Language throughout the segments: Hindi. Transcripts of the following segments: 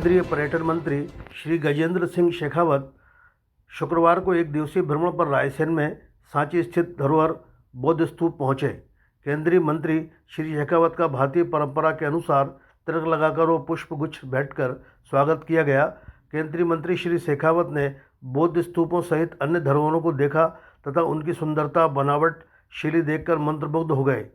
केंद्रीय पर्यटन मंत्री श्री गजेंद्र सिंह शेखावत शुक्रवार को एक दिवसीय भ्रमण पर रायसेन में सांची स्थित धरोहर बौद्ध स्तूप पहुंचे। केंद्रीय मंत्री श्री शेखावत का भारतीय परंपरा के अनुसार तिलक लगाकर और पुष्पगुच्छ भेंटकर स्वागत किया गया। केंद्रीय मंत्री श्री शेखावत ने बौद्ध स्तूपों सहित अन्य धरोहरों को देखा तथा उनकी सुंदरता, बनावट, शैली देखकर मंत्रमुग्ध हो गए।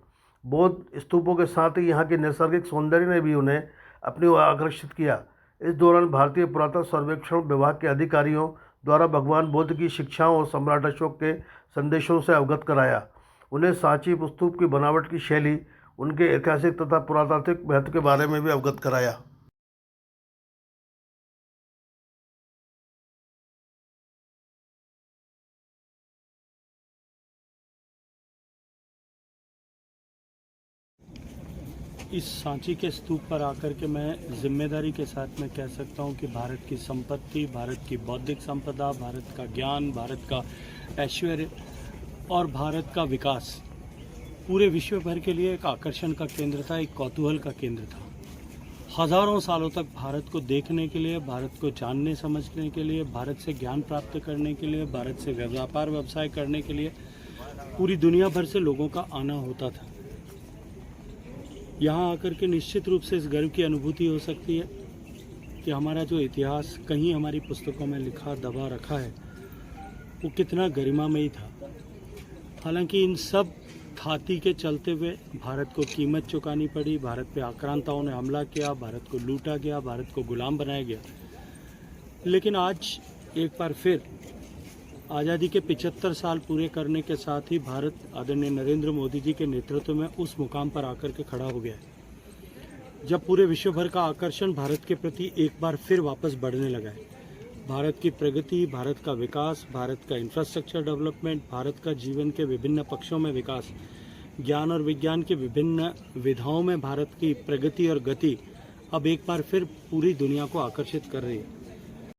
बौद्ध स्तूपों के साथ ही यहाँ के नैसर्गिक सौंदर्य ने भी उन्हें अपनी ओर आकर्षित किया। इस दौरान भारतीय पुरातत्व सर्वेक्षण विभाग के अधिकारियों द्वारा भगवान बुद्ध की शिक्षाओं और सम्राट अशोक के संदेशों से अवगत कराया। उन्हें सांची स्तूप की बनावट की शैली, उनके ऐतिहासिक तथा पुरातात्विक महत्व के बारे में भी अवगत कराया। इस सांची के स्तूप पर आकर के मैं जिम्मेदारी के साथ में कह सकता हूं कि भारत की संपत्ति, भारत की बौद्धिक संपदा, भारत का ज्ञान, भारत का ऐश्वर्य और भारत का विकास पूरे विश्व भर के लिए एक आकर्षण का केंद्र था, एक कौतूहल का केंद्र था। हजारों सालों तक भारत को देखने के लिए, भारत को जानने समझने के लिए, भारत से ज्ञान प्राप्त करने के लिए, भारत से व्यापार व्यवसाय करने के लिए पूरी दुनिया भर से लोगों का आना होता था। यहाँ आकर के निश्चित रूप से इस गर्व की अनुभूति हो सकती है कि हमारा जो इतिहास कहीं हमारी पुस्तकों में लिखा दबा रखा है वो कितना गरिमामयी था। हालांकि इन सब ख्याति के चलते हुए भारत को कीमत चुकानी पड़ी, भारत पे आक्रांताओं ने हमला किया, भारत को लूटा गया, भारत को गुलाम बनाया गया। लेकिन आज एक बार फिर आज़ादी के 75 साल पूरे करने के साथ ही भारत आदरणीय नरेंद्र मोदी जी के नेतृत्व में उस मुकाम पर आकर के खड़ा हो गया है जब पूरे विश्व भर का आकर्षण भारत के प्रति एक बार फिर वापस बढ़ने लगा है। भारत की प्रगति, भारत का विकास, भारत का इंफ्रास्ट्रक्चर डेवलपमेंट, भारत का जीवन के विभिन्न पक्षों में विकास, ज्ञान और विज्ञान के विभिन्न विधाओं में भारत की प्रगति और गति अब एक बार फिर पूरी दुनिया को आकर्षित कर रही है।